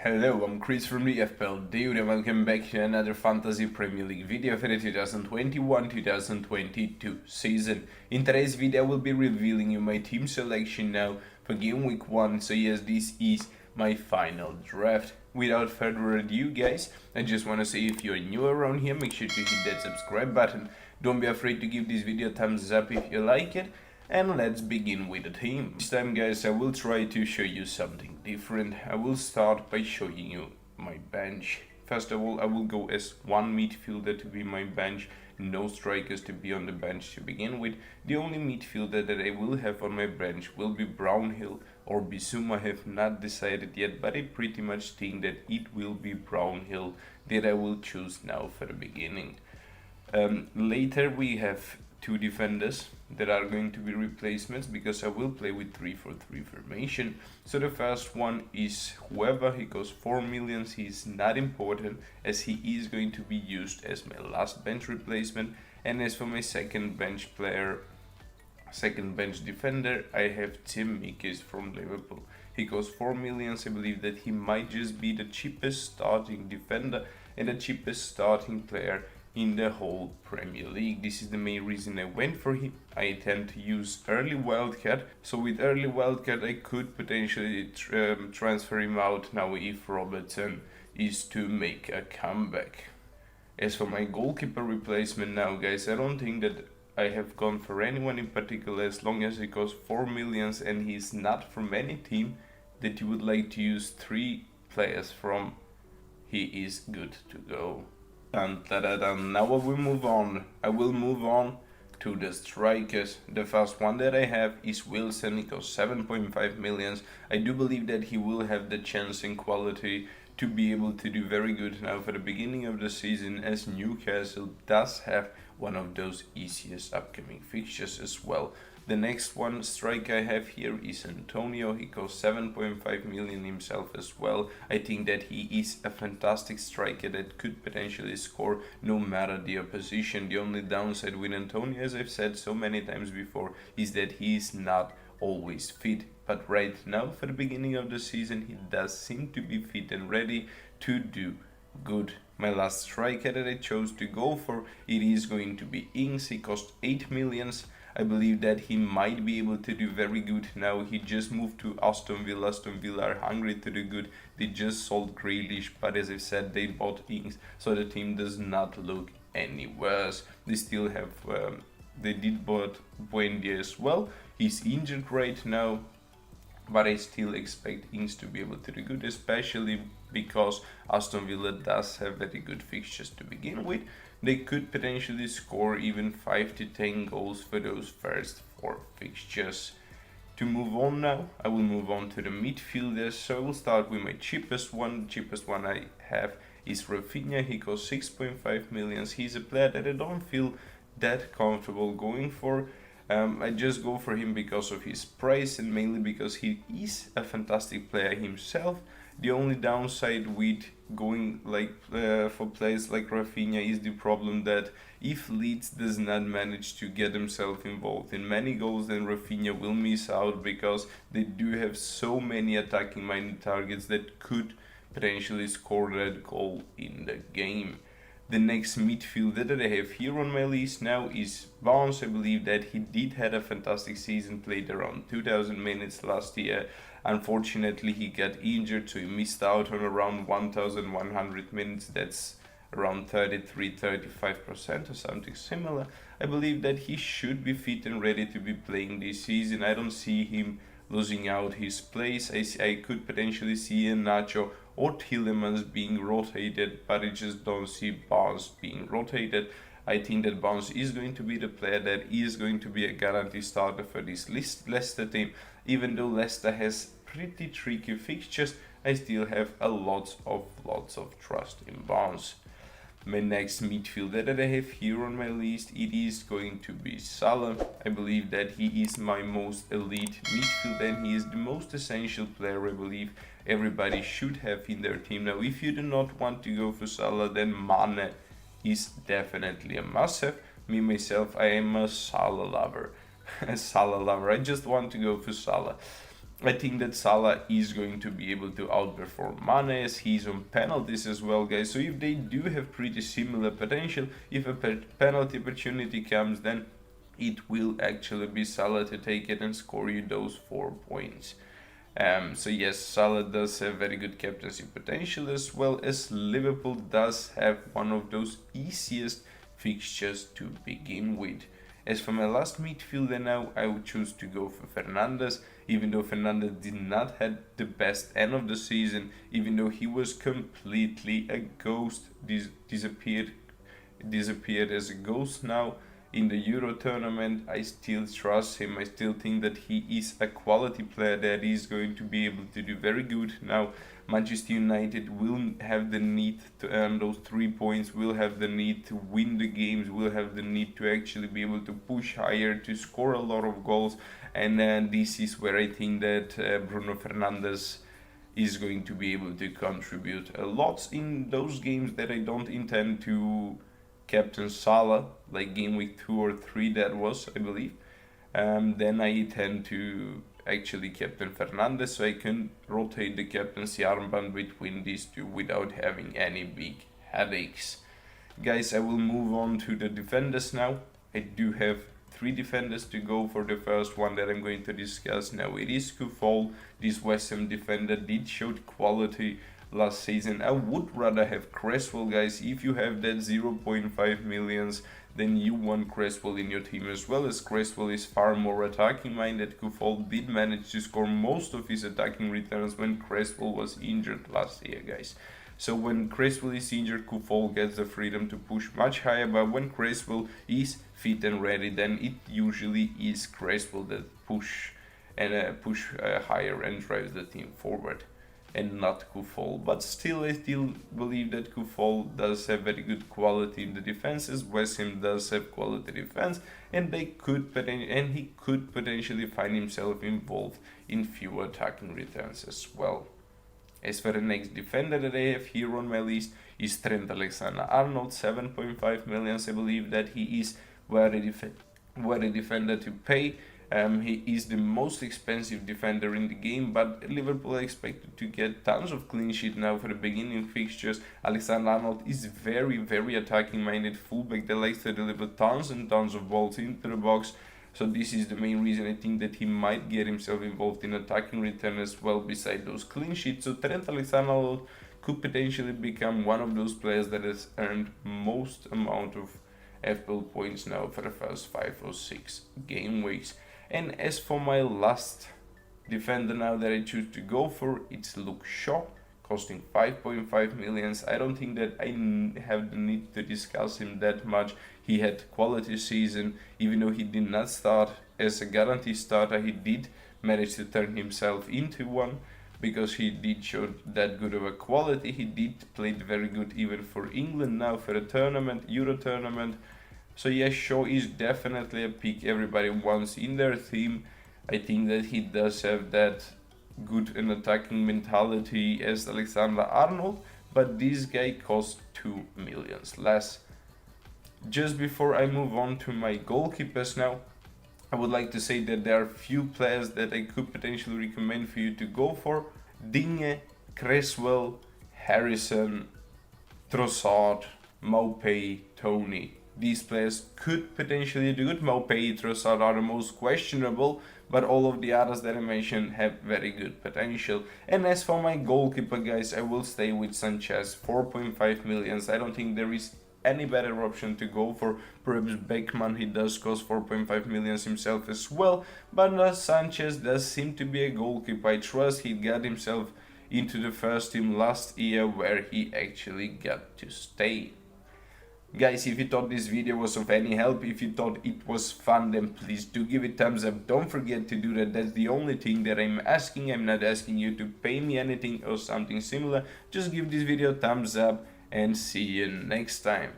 Hello, I'm Chris from the FPL Dude and welcome back to another Fantasy Premier League video for the 2021-2022 season. In today's video I will be revealing you my team selection now for game week 1, so yes, this is my final draft. Without further ado guys, I just want to say if you're new around here, make sure to hit that subscribe button. Don't be afraid to give this video a thumbs up if you like it. And let's begin with the team. This time guys I will try to show you something different. I will start by showing you my bench. First of all I will go as one midfielder to be my bench, no strikers to be on the bench to begin with. The only midfielder that I will have on my bench will be Brownhill or Bissouma. I have not decided yet, but I pretty much think that it will be Brownhill that I will choose now for the beginning. Later we have two defenders that are going to be replacements because I will play with 3-4-3 formation. So the first one is whoever. He costs 4 million. He's not important as he is going to be used as my last bench replacement. And as for my second bench defender, I have Tim Mikis from Liverpool. He costs 4 million. I believe that he might just be the cheapest starting defender and the cheapest starting player in the whole Premier League. This is the main reason I went for him. I tend to use early wildcard, so with early wildcard I could potentially transfer him out now if Robertson is to make a comeback. As for my goalkeeper replacement now guys, I don't think that I have gone for anyone in particular as long as he costs 4 million and he's not from any team that you would like to use 3 players from. He is good to go. Now I will move on. To the strikers. The first one that I have is Wilson. He costs 7.5 million. I do believe that he will have the chance and quality to be able to do very good now for the beginning of the season, as Newcastle does have one of those easiest upcoming fixtures as well. The next one striker I have here is Antonio. He costs 7.5 million himself as well. I think that he is a fantastic striker that could potentially score no matter the opposition. The only downside with Antonio, as I've said so many times before, is that he is not always fit. But right now, for the beginning of the season, he does seem to be fit and ready to do good. My last striker that I chose to go for, it is going to be Ings. He costs 8 million. I believe that he might be able to do very good now. He just moved to Aston Villa. Aston Villa are hungry to do good. They just sold Grealish, but as I said, they bought Ings, so the team does not look any worse. They still have, they did bought Buendia as well. He's injured right now, but I still expect Ings to be able to do good, especially because Aston Villa does have very good fixtures to begin with. They could potentially score even 5 to 10 goals for those first 4 fixtures. To move on now, I will move on to the midfielders. So I will start with my cheapest one. The cheapest one I have is Rafinha. He costs 6.5 million. He's a player that I don't feel that comfortable going for. I just go for him because of his price and mainly because he is a fantastic player himself. The only downside with going for players like Rafinha is the problem that if Leeds does not manage to get himself involved in many goals, then Rafinha will miss out because they do have so many attacking minded targets that could potentially score that goal in the game. The next midfielder that I have here on my list now is Barnes. I believe that he did have a fantastic season, played around 2,000 minutes last year. Unfortunately, he got injured, so he missed out on around 1,100 minutes. That's around 33-35% or something similar. I believe that he should be fit and ready to be playing this season. I don't see him losing out his place. I could potentially see Nacho or Tielemans being rotated, but I just don't see Barnes being rotated. I think that Barnes is going to be the player that is going to be a guaranteed starter for this Leicester team. Even though Leicester has pretty tricky fixtures, I still have a lots of trust in Barnes. My next midfielder that I have here on my list, it is going to be Salah. I believe that he is my most elite midfielder and he is the most essential player I believe everybody should have in their team. Now, if you do not want to go for Salah, then Mane is definitely a must-have. Me, myself, I am a Salah lover. I just want to go for Salah. I think that Salah is going to be able to outperform Mane, as he's on penalties as well, guys. So if they do have pretty similar potential, if a penalty opportunity comes, then it will actually be Salah to take it and score you those 4 points. So yes, Salah does have very good captaincy potential, as well as Liverpool does have one of those easiest fixtures to begin with. As for my last midfielder now, I would choose to go for Fernandes, even though Fernandes did not have the best end of the season, even though he was completely a ghost, disappeared as a ghost now. In the Euro tournament, I still trust him. I still think that he is a quality player that is going to be able to do very good. Now, Manchester United will have the need to earn those 3 points, will have the need to win the games, will have the need to actually be able to push higher, to score a lot of goals. And this is where I think that Bruno Fernandes is going to be able to contribute a lot in those games that I don't intend to captain Salah, like game week 2 or 3 that was, I believe. Then I tend to actually captain Fernandes, so I can rotate the captaincy armband between these two without having any big headaches. Guys, I will move on to the defenders now. I do have 3 defenders to go for. The first one that I'm going to discuss now, it is Kufol. This West Ham defender did show quality last season. I would rather have Cresswell, guys. If you have that 0.5 millions, then you want Cresswell in your team as well, as Cresswell is far more attacking minded. Kufol did manage to score most of his attacking returns when Cresswell was injured last year, guys. So when Cresswell is injured, Kufol gets the freedom to push much higher, but when Cresswell is fit and ready, then it usually is Cresswell that push higher and drives the team forward, and not Kufol. But still, I still believe that Kufol does have very good quality in the defenses. West Ham does have quality defense, and he could potentially find himself involved in few attacking returns as well. As for the next defender that I have here on my list is Trent Alexander-Arnold, 7.5 millions. I believe that he is worthy defender to pay. He is the most expensive defender in the game, but Liverpool are expected to get tons of clean sheet now for the beginning fixtures. Alexander-Arnold is very, very attacking minded fullback that likes to deliver tons and tons of balls into the box. So this is the main reason I think that he might get himself involved in attacking return as well, beside those clean sheets. So Trent Alexander-Arnold could potentially become one of those players that has earned most amount of FPL points now for the first 5 or 6 game weeks. And as for my last defender now that I choose to go for, it's Luke Shaw, costing 5.5 millions. I don't think that I have the need to discuss him that much. He had quality season, even though he did not start as a guaranteed starter. He did manage to turn himself into one, because he did show that good of a quality. He did play very good even for England now for the tournament, Euro tournament. So yes, Shaw is definitely a pick everybody wants in their team. I think that he does have that good and attacking mentality as Alexander-Arnold, but this guy costs 2 millions less. Just before I move on to my goalkeepers now, I would like to say that there are few players that I could potentially recommend for you to go for. Digne, Cresswell, Harrison, Trossard, Maupay, Tony. These players could potentially do good. Maupay, Trossard are the most questionable, but all of the others that I mentioned have very good potential. And as for my goalkeeper, guys, I will stay with Sanchez, 4.5 millions. I don't think there is any better option to go for. Perhaps Beckman, he does cost 4.5 millions himself as well, but Sanchez does seem to be a goalkeeper I trust. He got himself into the first team last year, where he actually got to stay. Guys, if you thought this video was of any help, if you thought it was fun, then please do give it thumbs up. Don't forget to do that. That's the only thing that I'm asking. I'm not asking you to pay me anything or something similar. Just give this video a thumbs up, and see you next time.